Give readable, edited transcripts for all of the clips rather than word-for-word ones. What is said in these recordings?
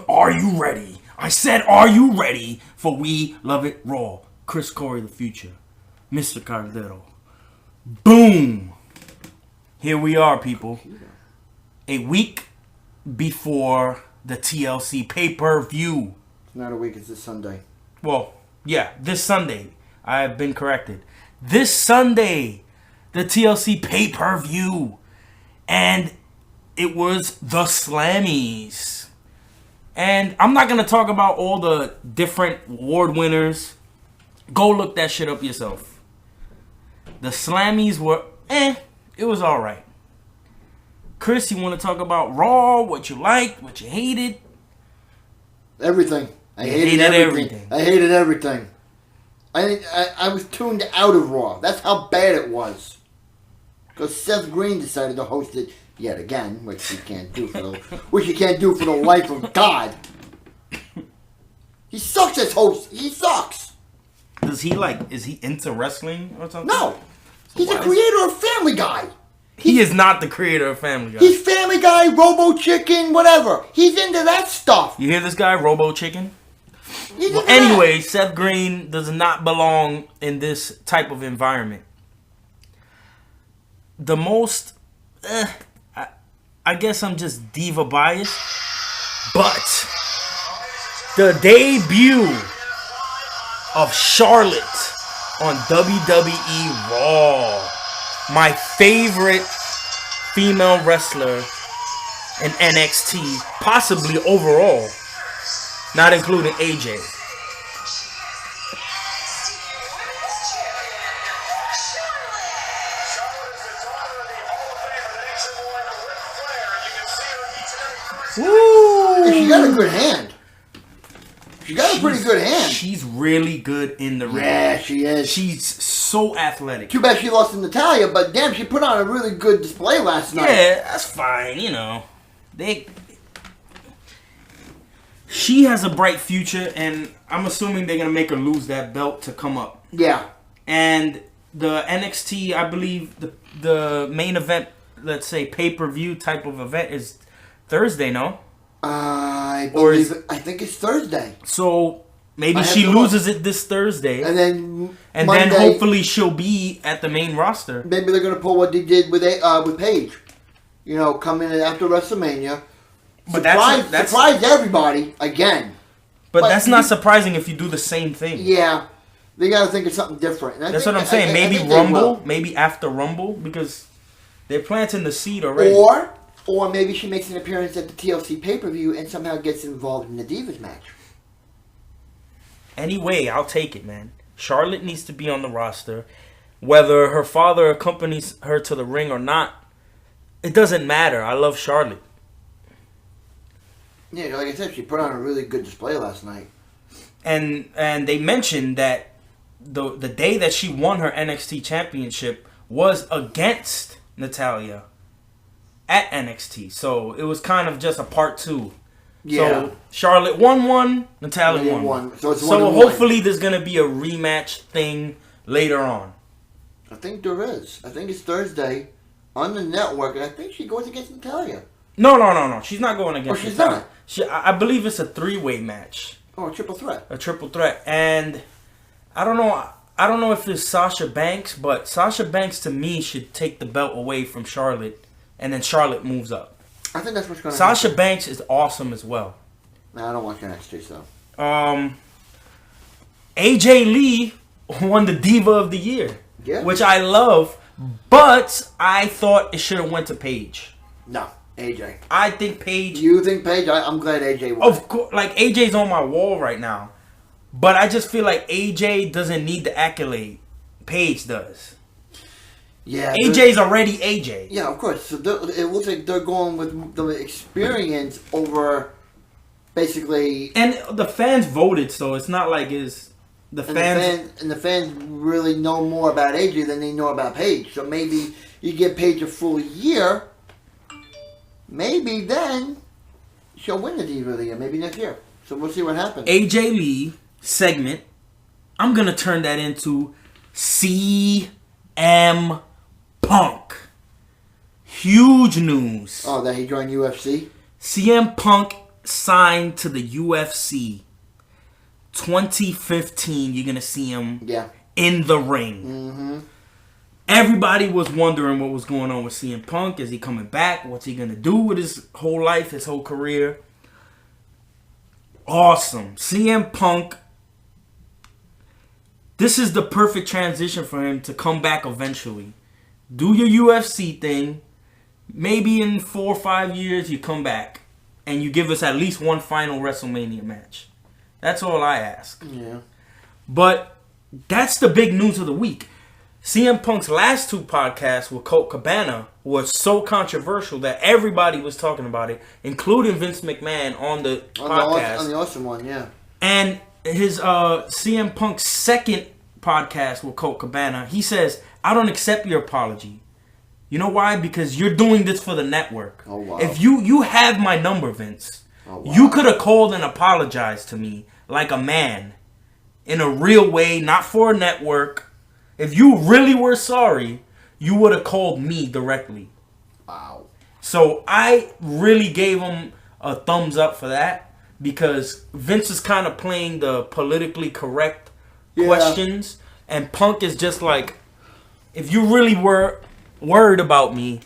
Are you ready? I said, are you ready for We Love It Raw? Chris Corey, the future. Mr. Cardero. Boom! Here we are, people. A week before the TLC pay-per-view. It's not a week, it's this Sunday. Well, yeah, this Sunday. I have been corrected. This Sunday, the TLC pay-per-view. And it was the Slammies. And I'm not going to talk about all the different award winners. Go look that shit up yourself. The Slammies were, it was alright. Chris, you want to talk about Raw? What you liked? What you hated? Everything. I hated everything. I hated everything. I was tuned out of Raw. That's how bad it was. Because Seth Green decided to host it yet again, which he can't do for the life of God. He sucks as host. He sucks. Is he into wrestling or something? No. He's a creator of Family Guy. He is not the creator of Family Guy. He's Family Guy, Robo Chicken, whatever. He's into that stuff. You hear this guy, Robo Chicken? Well, anyway, Seth Green does not belong in this type of environment. The most, I guess I'm just diva biased, but the debut of Charlotte on WWE Raw, my favorite female wrestler in NXT, possibly overall, not including AJ. Woo! She got a good hand. She got a pretty good hand. She's really good in the ring. Yeah, she is. She's so athletic. Too bad she lost to Natalia, but damn, she put on a really good display last night. Yeah, that's fine, She has a bright future, and I'm assuming they're going to make her lose that belt to come up. Yeah. And the NXT, I believe, the main event, let's say pay-per-view type of event is Thursday, no? I think it's Thursday. So maybe she loses it this Thursday, and then Monday, then hopefully she'll be at the main roster. Maybe they're gonna pull what they did with Paige. Come in after WrestleMania. But surprise everybody again. But that's not surprising if you do the same thing. Yeah, they gotta think of something different. That's what I'm saying. Maybe Rumble, maybe after Rumble, because they're planting the seed already. Or maybe she makes an appearance at the TLC pay-per-view and somehow gets involved in the Divas match. Anyway, I'll take it, man. Charlotte needs to be on the roster. Whether her father accompanies her to the ring or not, it doesn't matter. I love Charlotte. Yeah, like I said, she put on a really good display last night. And they mentioned that the day that she won her NXT championship was against Natalia at NXT. So it was kind of just a part two. Yeah. So Charlotte won one, Natalia won one. So hopefully there's going to be a rematch thing later on. I think there is. I think it's Thursday on the network, and I think she goes against Natalia. No. She's not going against Natalia. She's not. I believe it's a three-way match. Oh, a triple threat. A triple threat. And I don't know if it's Sasha Banks, but Sasha Banks to me should take the belt away from Charlotte, and then Charlotte moves up. I think that's what's going to happen. Sasha Banks is awesome as well. No, I don't watch NXT, so. AJ Lee won the Diva of the Year, which I love, but I thought it should have went to Paige. No, AJ. I think Paige. You think Paige? I'm glad AJ won. Of course, like AJ's on my wall right now, but I just feel like AJ doesn't need the accolade. Paige does. Yeah, AJ's already AJ. Yeah, of course. So it looks like they're going with the experience over, basically. And the fans voted, so it's not like the fans really know more about AJ than they know about Paige. So maybe you give Paige a full year. Maybe then she'll win the Diva of the Year. Maybe next year. So we'll see what happens. AJ Lee segment. I'm gonna turn that into CM Punk. Huge news. Oh, that he joined UFC? CM Punk signed to the UFC. 2015, you're going to see him in the ring. Mm-hmm. Everybody was wondering what was going on with CM Punk. Is he coming back? What's he going to do with his whole life, his whole career? Awesome. CM Punk, this is the perfect transition for him to come back eventually. Do your UFC thing. Maybe in 4 or 5 years you come back and you give us at least one final WrestleMania match. That's all I ask. Yeah. But that's the big news of the week. CM Punk's last 2 podcasts with Colt Cabana was so controversial that everybody was talking about it, including Vince McMahon on the podcast. On the Awesome one, yeah. And his CM Punk's second podcast with Colt Cabana, he says, I don't accept your apology. You know why? Because you're doing this for the network. Oh, wow. If you have my number, Vince, you could have called and apologized to me like a man. In a real way, not for a network. If you really were sorry, you would have called me directly. Wow. So I really gave him a thumbs up for that. Because Vince is kind of playing the politically correct questions. And Punk is just like, if you really were worried about me,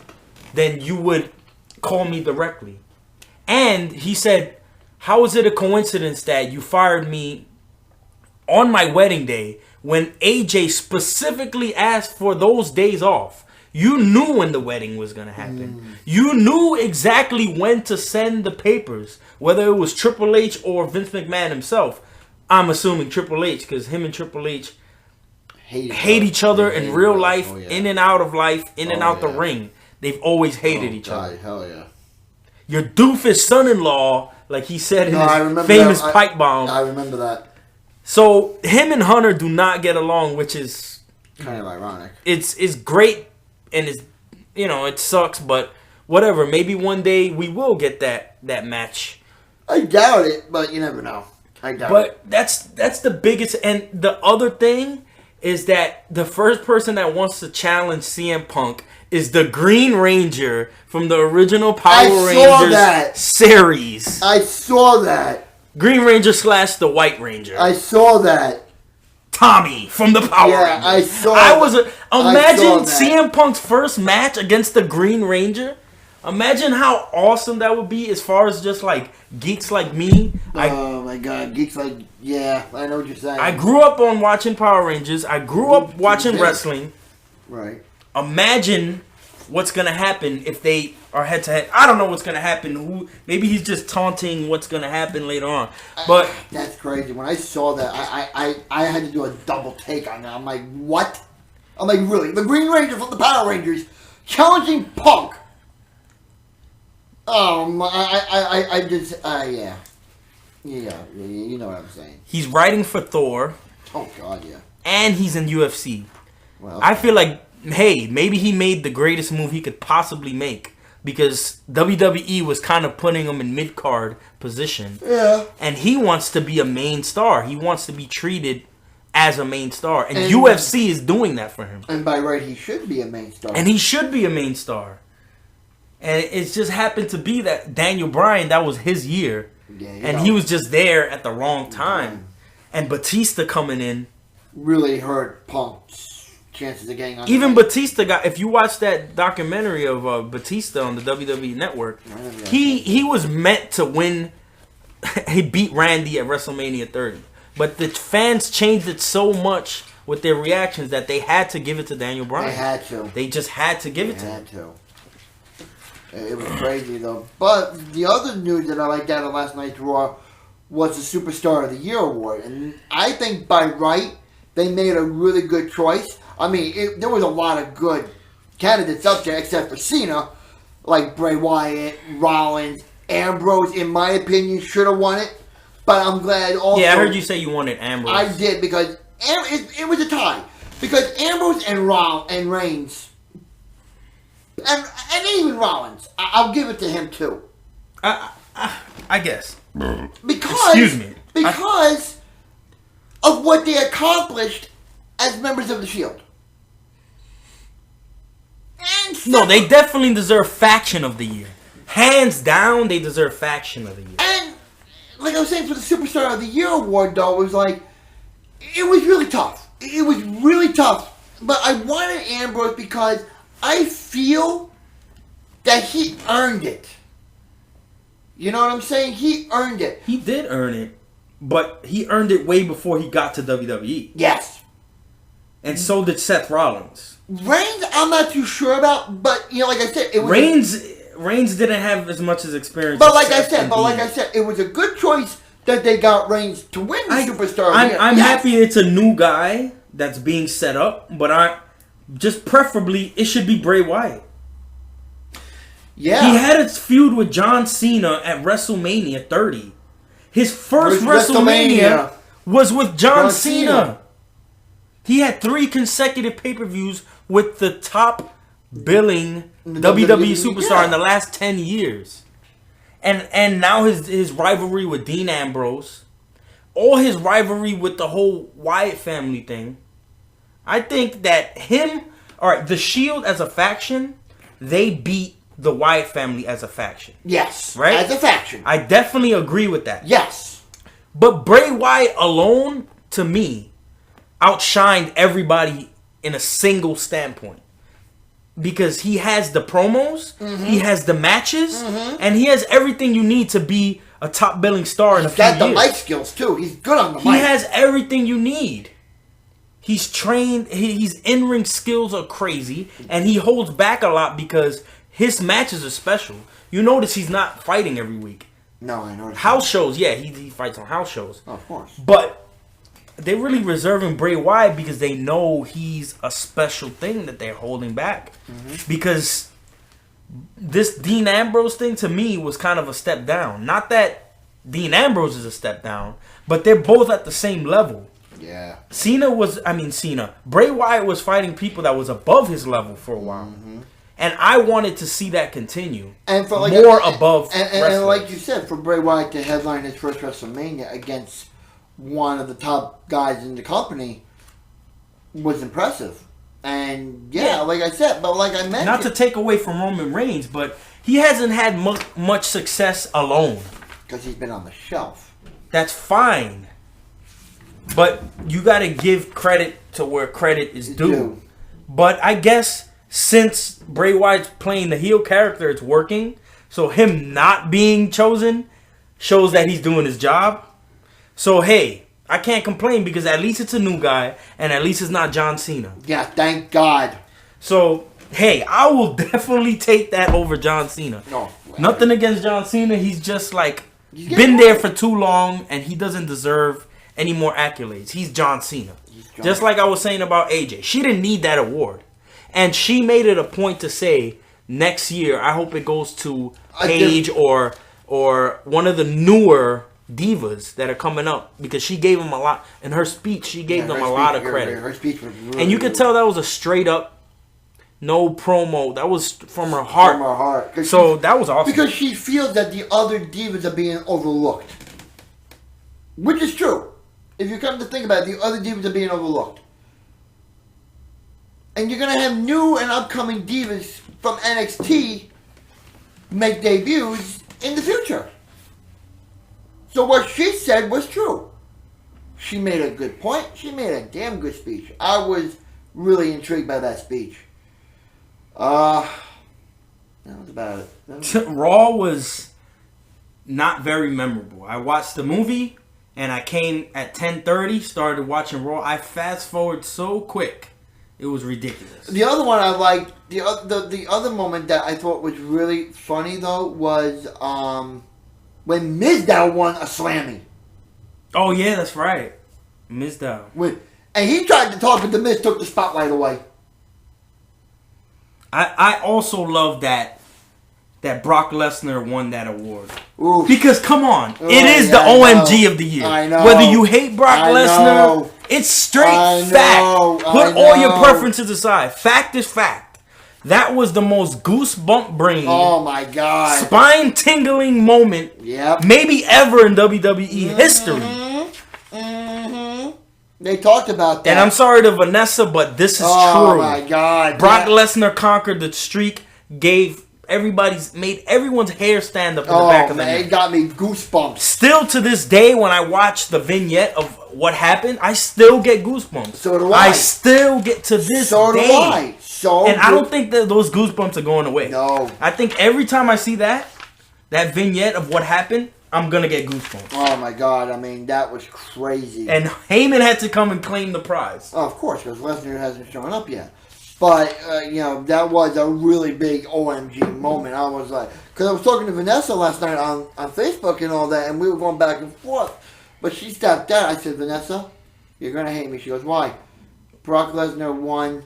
then you would call me directly. And he said, how is it a coincidence that you fired me on my wedding day when AJ specifically asked for those days off? You knew when the wedding was going to happen. You knew exactly when to send the papers, whether it was Triple H or Vince McMahon himself. I'm assuming Triple H, because him and Triple H hate each other in real life, in and out of life, in and out the ring. They've always hated each other. Hell yeah. Your doofus son-in-law, like he said in his famous pipe bomb. I remember that. So him and Hunter do not get along, which is kind of ironic. It's great, and it's, you know, it sucks, but whatever. Maybe one day we will get that match. I doubt it, but you never know. I doubt it. But that's the biggest. And the other thing is that the first person that wants to challenge CM Punk is the Green Ranger from the original Power Rangers series. I saw that. Green Ranger / the White Ranger. I saw that. Tommy from the Power Rangers. I saw that. Imagine CM Punk's first match against the Green Ranger. Imagine how awesome that would be as far as just like geeks like me. Oh my god, geeks like, yeah, I know what you're saying. I grew up on watching Power Rangers. I grew up watching wrestling. Right. Imagine what's going to happen if they are head to head. I don't know what's going to happen. Maybe he's just taunting what's going to happen later on. But that's crazy. When I saw that, I had to do a double take on that. I'm like, what? I'm like, really? The Green Ranger from the Power Rangers challenging Punk. Yeah. Yeah, you know what I'm saying. He's writing for Thor. Oh, God, yeah. And he's in UFC. Well, I feel like, hey, maybe he made the greatest move he could possibly make. Because WWE was kind of putting him in mid-card position. Yeah. And he wants to be a main star. He wants to be treated as a main star. And UFC is doing that for him. And by right, he should be a main star. And he should be a main star. And it just happened to be that Daniel Bryan, that was his year. Yeah, and he was just there at the wrong time. And Batista coming in really hurt Punk's chances of getting on. Even Batista got, if you watch that documentary of Batista on the WWE Network, he was meant to win. He beat Randy at WrestleMania 30. But the fans changed it so much with their reactions that they had to give it to Daniel Bryan. They had to. They just had to give it to him. It was crazy, though. But the other news that I liked out of last night's Raw was the Superstar of the Year award. And I think by right, they made a really good choice. I mean, there was a lot of good candidates up there, except for Cena, like Bray Wyatt, Rollins, Ambrose, in my opinion, should have won it. But I'm glad also... Yeah, I heard you say you wanted Ambrose. I did, because it was a tie. Because Ambrose and Reigns... And even Rollins, I'll give it to him too. I guess. Because, excuse me. Because of what they accomplished as members of the Shield. No, they definitely deserve Faction of the Year. Hands down, they deserve Faction of the Year. And, like I was saying, for the Superstar of the Year award, though, it was like, it was really tough. It was really tough. But I wanted Ambrose because I feel that he earned it. You know what I'm saying? He earned it. He did earn it, but he earned it way before he got to WWE. Yes. And so did Seth Rollins. Reigns, I'm not too sure about, but, you know, like I said, it was... Reigns didn't have as much as experience. But like I said, it was a good choice that they got Reigns to win the Superstar. I'm happy it's a new guy that's being set up, but preferably it should be Bray Wyatt. Yeah. He had a feud with John Cena at WrestleMania 30. His first WrestleMania was with John Cena. He had 3 consecutive pay-per-views with the top billing WWE superstar in the last 10 years. And now his rivalry with Dean Ambrose, all his rivalry with the whole Wyatt family thing. I think that the Shield as a faction, they beat the Wyatt family as a faction. Yes. Right? As a faction. I definitely agree with that. Yes. But Bray Wyatt alone, to me, outshined everybody in a single standpoint. Because he has the promos, he has the matches, and he has everything you need to be a top billing star in a few years. He's got the mic skills too. He's good on the mic. He has everything you need. He's trained. His in-ring skills are crazy, and he holds back a lot because his matches are special. You notice he's not fighting every week. No, I noticed. House shows, yeah, he fights on house shows. Oh, of course. But they're really reserving Bray Wyatt because they know he's a special thing that they're holding back. Because this Dean Ambrose thing to me was kind of a step down. Not that Dean Ambrose is a step down, but they're both at the same level. Yeah. Bray Wyatt was fighting people that was above his level for a while. And I wanted to see that continue. And for above and like you said, for Bray Wyatt to headline his first WrestleMania against one of the top guys in the company was impressive. And like I said, but like I mentioned, not to take away from Roman Reigns, but he hasn't had much success alone. Because he's been on the shelf. That's fine. But you got to give credit to where credit is due. But I guess since Bray Wyatt's playing the heel character, it's working. So him not being chosen shows that he's doing his job. So, hey, I can't complain because at least it's a new guy and at least it's not John Cena. Yeah, thank God. So, hey, I will definitely take that over John Cena. No. Nothing against John Cena. He's just been there for too long and he doesn't deserve any more accolades. He's John Cena. Just like I was saying about AJ. She didn't need that award. And she made it a point to say, next year, I hope it goes to Paige or one of the newer divas that are coming up, because she gave them a lot in her speech. She gave them a lot of credit. Her speech was really, and you could tell that was a straight up, no promo. That was from her heart. From her heart. So that was awesome. Because she feels that the other divas are being overlooked, which is true. If you come to think about it, the other divas are being overlooked, and you're gonna have new and upcoming divas from NXT make debuts in the future. So what she said was true. She made a good point. She made a damn good speech. I was really intrigued by that speech. That was about it. Raw was not very memorable. I watched the movie and I came at 10:30, started watching Raw. I fast forward so quick. It was ridiculous. The other one I liked, the other moment that I thought was really funny though was when Mizdow won a Slammy. Oh yeah, that's right. Mizdow. And he tried to talk, but the Miz took the spotlight away. I also love that Brock Lesnar won that award. Oof. Because come on, it is the OMG of the year. I know. Whether you hate Brock Lesnar, it's straight fact. Put all your preferences aside. Fact is fact. That was the most goosebump brain. Oh my God. Spine tingling moment. Yep. Maybe ever in WWE history. They talked about that. And I'm sorry to Vanessa, but this is true. Oh my God. Brock Lesnar conquered the streak, gave everybody's made everyone's hair stand up in the back of the neck. It got me goosebumps. Still to this day, when I watch the vignette of what happened, I still get goosebumps. So do I. I still get to this day. So do I. I don't think that those goosebumps are going away. No. I think every time I see that vignette of what happened, I'm going to get goosebumps. Oh, my God. I mean, that was crazy. And Heyman had to come and claim the prize. Oh, of course, because Lesnar hasn't shown up yet. But, that was a really big OMG moment. I was like, because I was talking to Vanessa last night on Facebook and all that, and we were going back and forth. But she stepped out. I said, Vanessa, you're going to hate me. She goes, why? Brock Lesnar won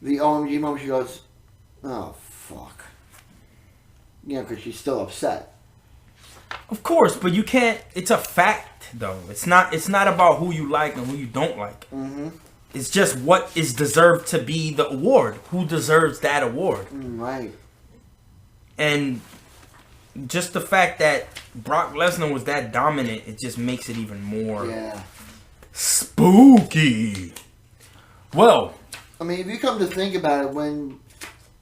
the OMG moment. She goes, oh, fuck. Because she's still upset. Of course, but you can't. It's a fact, though. It's not about who you like and who you don't like. Mm-hmm. It's just what is deserved to be the award. Who deserves that award? Right. And just the fact that Brock Lesnar was that dominant, it just makes it even more spooky. Well, I mean, if you come to think about it, when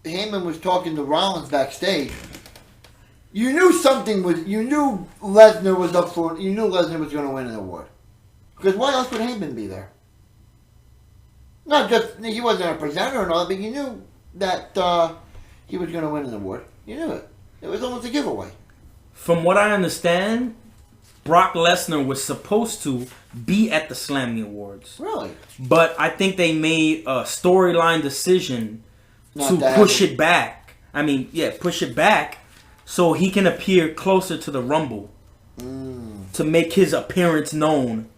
Heyman was talking to Rollins backstage, you knew Lesnar was up for it. You knew Lesnar was going to win an award. Because why else would Heyman be there? Not just, he wasn't a presenter and all, but you knew that he was going to win an award. You knew it. It was almost a giveaway. From what I understand, Brock Lesnar was supposed to be at the Slammy Awards. Really? But I think they made a storyline decision to push it back. Push it back so he can appear closer to the Rumble. To make his appearance known.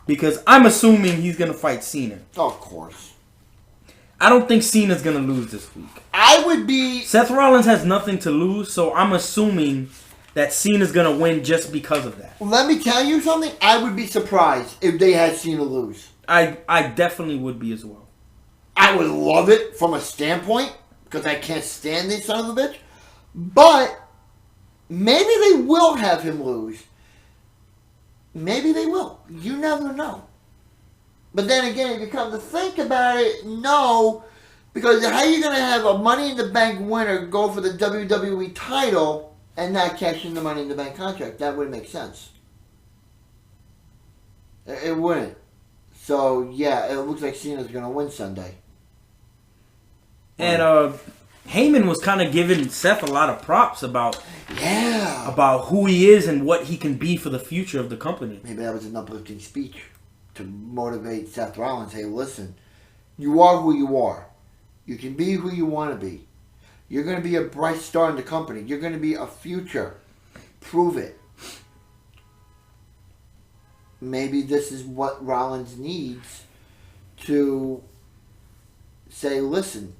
Because I'm assuming he's going to fight Cena. Oh, of course. I don't think Cena's going to lose this week. I would be... Seth Rollins has nothing to lose, so I'm assuming that Cena's going to win just because of that. Let me tell you something. I would be surprised if they had Cena lose. I definitely would be as well. I would love it from a standpoint, because I can't stand this son of a bitch. But maybe they will have him lose. Maybe they will. You never know. But then again, if you come to think about it, no. Because how are you going to have a Money in the Bank winner go for the WWE title and not cash in the Money in the Bank contract? That wouldn't make sense. It wouldn't. So, yeah, it looks like Cena's going to win Sunday. And Heyman was kind of giving Seth a lot of props about who he is and what he can be for the future of the company. Maybe that was an uplifting speech to motivate Seth Rollins. Hey, listen, you are who you are. You can be who you want to be. You're going to be a bright star in the company. You're going to be a future. Prove it. Maybe this is what Rollins needs to say, listen,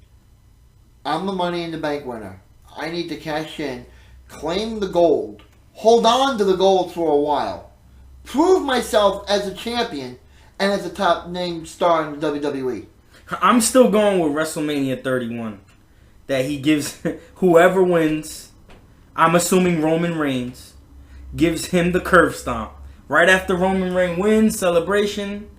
I'm the Money in the Bank winner. I need to cash in, claim the gold, hold on to the gold for a while, prove myself as a champion and as a top name star in the WWE. I'm still going with WrestleMania 31. That he gives whoever wins, I'm assuming Roman Reigns, gives him the curve stomp. Right after Roman Reigns wins, celebration,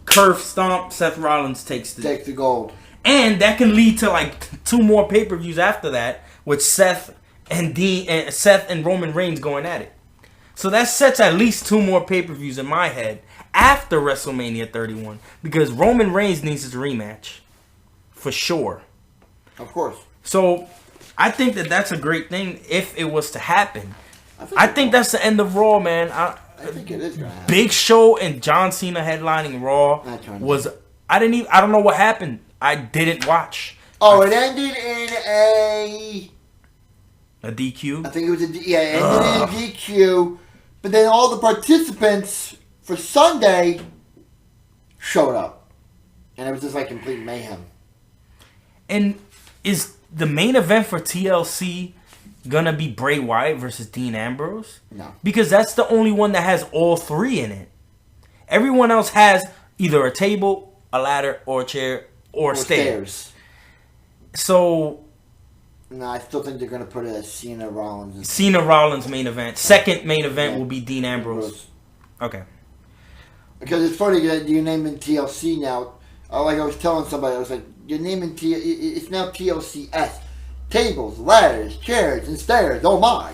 curve stomp, Seth Rollins takes the gold. And that can lead to like 2 more pay-per-views after that, with Seth and Roman Reigns going at it. So that sets at least 2 more pay-per-views in my head after WrestleMania 31, because Roman Reigns needs his rematch for sure. Of course. So I think that that's a great thing if it was to happen. I think that's the end of Raw, man. I think it is gonna happen. Big Show and John Cena headlining Raw was. I don't know what happened. I didn't watch. Oh, it ended in a DQ. I think it was it ended in a DQ. But then all the participants for Sunday showed up, and it was just like complete mayhem. And is the main event for TLC gonna be Bray Wyatt versus Dean Ambrose? No, because that's the only one that has all 3 in it. Everyone else has either a table, a ladder, or a chair, or stairs. So, no, I still think they're gonna put it as Cena Rollins. Cena Rollins main event. Second main event will be Dean Ambrose. Okay. Because it's funny that you're naming TLC now. Like I was telling somebody, I was like, you're naming it's now TLCS. Tables, ladders, chairs, and stairs. Oh my.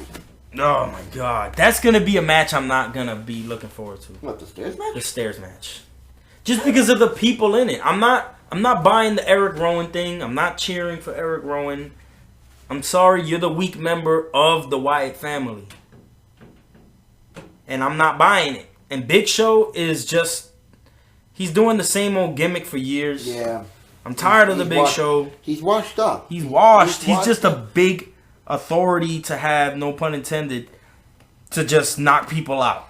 Oh my god. That's going to be a match I'm not going to be looking forward to. What, the stairs match? The stairs match. Just because of the people in it. I'm not buying the Eric Rowan thing. I'm not cheering for Eric Rowan. I'm sorry, you're the weak member of the Wyatt family. And I'm not buying it. And Big Show is just... He's doing the same old gimmick for years. Yeah. I'm tired of the Big Show. He's washed up. He's washed. He's just a big authority to have, no pun intended, to just knock people out.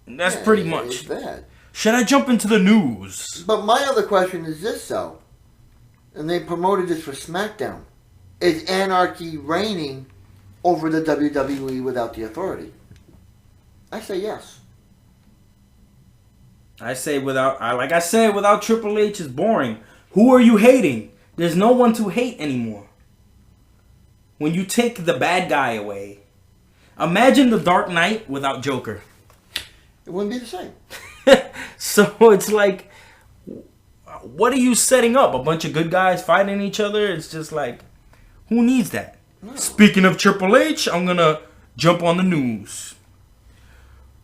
That's pretty much. It's bad. Should I jump into the news? But my other question is this, though. And they promoted this for SmackDown. Is anarchy reigning over the WWE without the authority? I say yes. I say without Triple H is boring. Who are you hating? There's no one to hate anymore. When you take the bad guy away, imagine the Dark Knight without Joker. It wouldn't be the same. So it's like, what are you setting up? A bunch of good guys fighting each other? It's just like, who needs that? No. Speaking of Triple H, I'm going to jump on the news.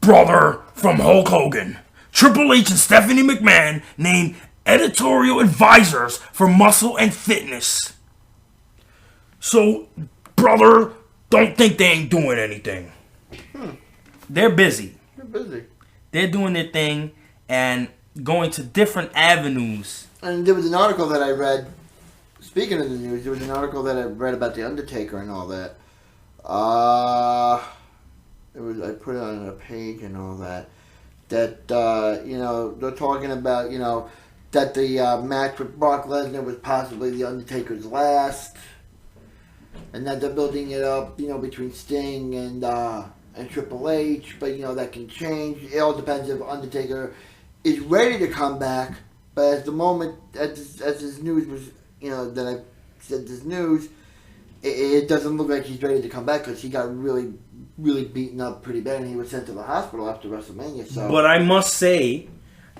Brother from Hulk Hogan, Triple H and Stephanie McMahon named editorial advisors for Muscle and Fitness. So, brother, don't think they ain't doing anything. They're busy. They're doing their thing and going to different avenues. And there was an article that I read, speaking of the news, there was an article that I read about The Undertaker and all that. I put it on a page and all that. That, they're talking about, that the match with Brock Lesnar was possibly The Undertaker's last. And that they're building it up, between Sting and Triple H. But, that can change. It all depends if Undertaker is ready to come back. But at the moment, as this news was, that I said this news, it doesn't look like he's ready to come back because he got really, really beaten up pretty bad and he was sent to the hospital after WrestleMania. So. But I must say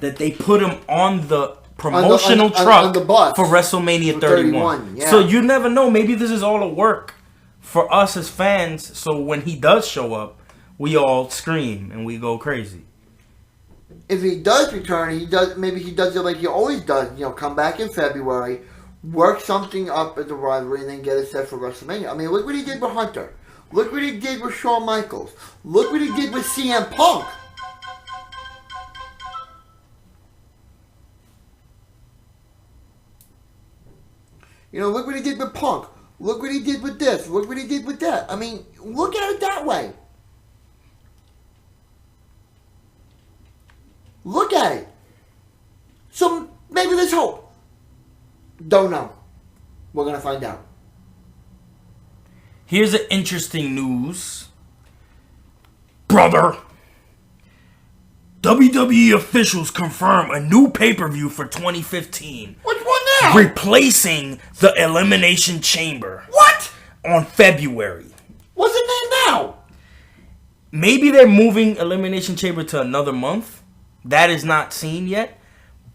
that they put him on the promotional truck on the bus for WrestleMania 31. Yeah. So you never know. Maybe this is all a work for us as fans. So when he does show up, we all scream and we go crazy. If he does return, maybe he does it like he always does. Come back in February, work something up at the rivalry, and then get it set for WrestleMania. I mean, look what he did with Hunter. Look what he did with Shawn Michaels. Look what he did with CM Punk. Look what he did with Punk. Look what he did with this. Look what he did with that. I mean, look at it that way. Look at it. So maybe there's hope. Don't know. We're going to find out. Here's an interesting news. Brother. WWE officials confirm a new pay-per-view for 2015. Which one now? Replacing the Elimination Chamber. What? On February. What's the name now? Maybe they're moving Elimination Chamber to another month. That is not seen yet.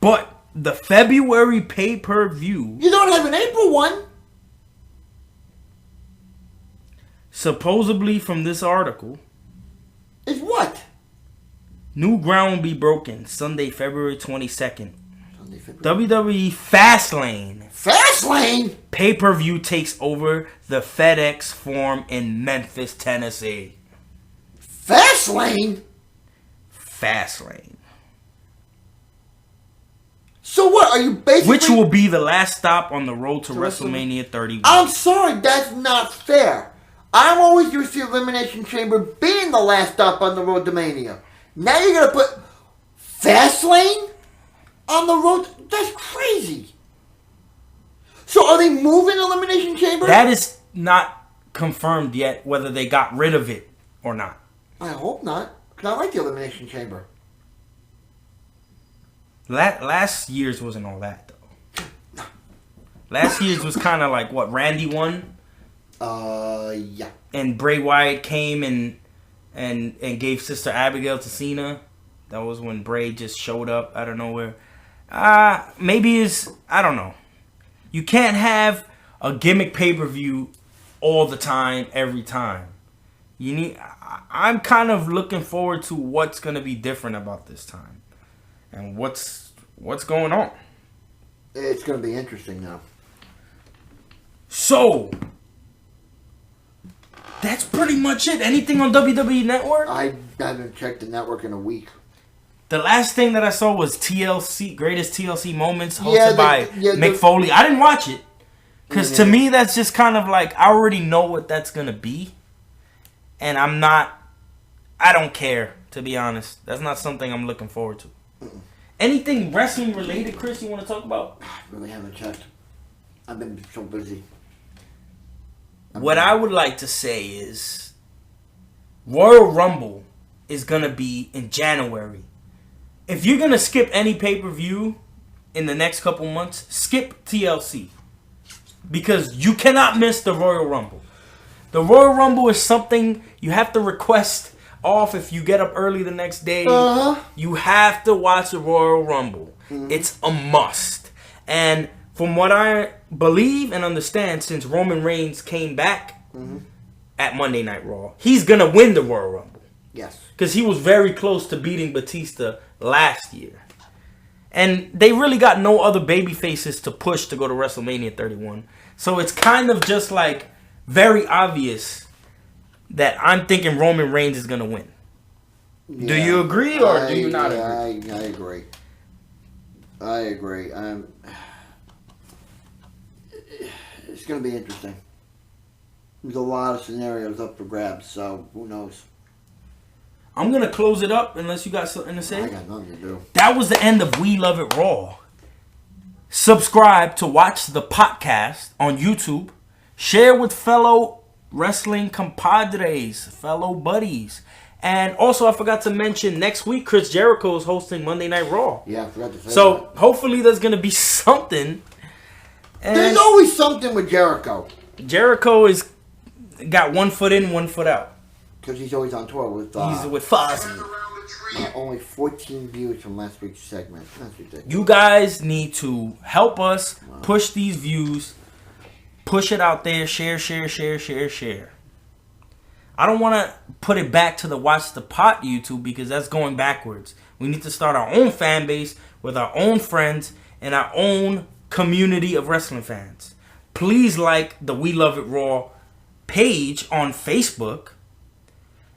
But the February pay-per-view... You don't have an April one. Supposedly from this article... Is what? New ground will be broken Sunday, February 22nd. WWE Fastlane. Fastlane? Pay-per-view takes over the FedEx Forum in Memphis, Tennessee. Fastlane? Fastlane. So what, are you basically... Which will be the last stop on the road to WrestleMania 31. I'm sorry, that's not fair. I'm always used to Elimination Chamber being the last stop on the road to Mania. Now you're going to put Fastlane on the road? That's crazy. So are they moving Elimination Chamber? That is not confirmed yet whether they got rid of it or not. I hope not, because I like the Elimination Chamber. Last year's wasn't all that, though. Last year's was kind of like, what, Randy won? Yeah. And Bray Wyatt came and gave Sister Abigail to Cena. That was when Bray just showed up out of nowhere. Maybe it's... I don't know. You can't have a gimmick pay-per-view all the time, every time. I'm kind of looking forward to what's going to be different about this time. And what's going on. It's going to be interesting now. So, that's pretty much it. Anything on WWE Network? I haven't checked the network in a week. The last thing that I saw was TLC, Greatest TLC Moments, hosted by Mick Foley. I didn't watch it. Because to me, that's just kind of like, I already know what that's going to be. And I don't care, to be honest. That's not something I'm looking forward to. Anything wrestling related, Chris, you want to talk about? I really haven't checked. I've been so busy. What I would like to say is Royal Rumble is going to be in January. If you're going to skip any pay-per-view in the next couple months, skip TLC. Because you cannot miss the Royal Rumble. The Royal Rumble is something you have to request off if you get up early the next day. You have to watch the Royal Rumble. It's a must. And from what I believe and understand, since Roman Reigns came back at Monday Night Raw, he's going to win the Royal Rumble. Yes. Because he was very close to beating Batista last year. And they really got no other baby faces to push to go to WrestleMania 31. So it's kind of just like very obvious that I'm thinking Roman Reigns is going to win. Yeah, do you agree or do you not agree? I agree. I agree. It's going to be interesting. There's a lot of scenarios up for grabs, so who knows? I'm going to close it up unless you got something to say. I got nothing to do. That was the end of We Love It Raw. Subscribe to watch the podcast on YouTube. Share with fellow wrestling compadres, fellow buddies. And also, I forgot to mention, next week, Chris Jericho is hosting Monday Night Raw. Yeah, I forgot to say that. Hopefully there's going to be something. And there's always something with Jericho. Jericho is got 1 foot in, 1 foot out. Because he's always on tour with... he's with Fozzy. Only 14 views from last week's segment. That's ridiculous. You guys need to help us push these views. Push it out there. Share. I don't want to put it back to the Watch the Pot YouTube because that's going backwards. We need to start our own fan base with our own friends and our own community of wrestling fans. Please like the We Love It Raw page on Facebook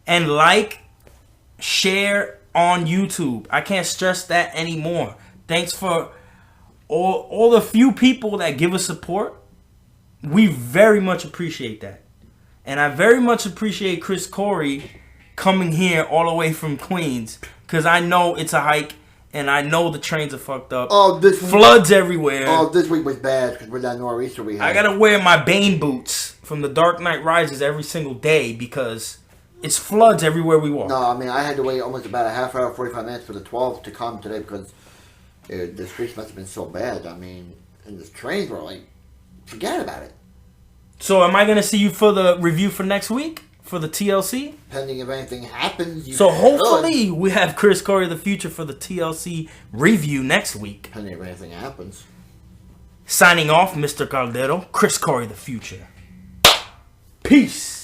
and share on YouTube. I can't stress that anymore. Thanks for all the few people that give us support. We very much appreciate that. And I very much appreciate Chris Corey coming here all the way from Queens. Because I know it's a hike. And I know the trains are fucked up. Floods everywhere. This week was bad because with that nor'easter we had. I got to wear my Bane boots from the Dark Knight Rises every single day because it's floods everywhere we walk. No, I mean, I had to wait almost about a half hour, 45 minutes for the 12 to come today because the streets must have been so bad. I mean, and the trains were like, forget about it. So am I going to see you for the review for next week? For the TLC? Depending if anything happens. So hopefully we have Chris Corey of the Future for the TLC review next week. Depending if anything happens. Signing off, Mr. Caldero. Chris Corey of the Future. Peace.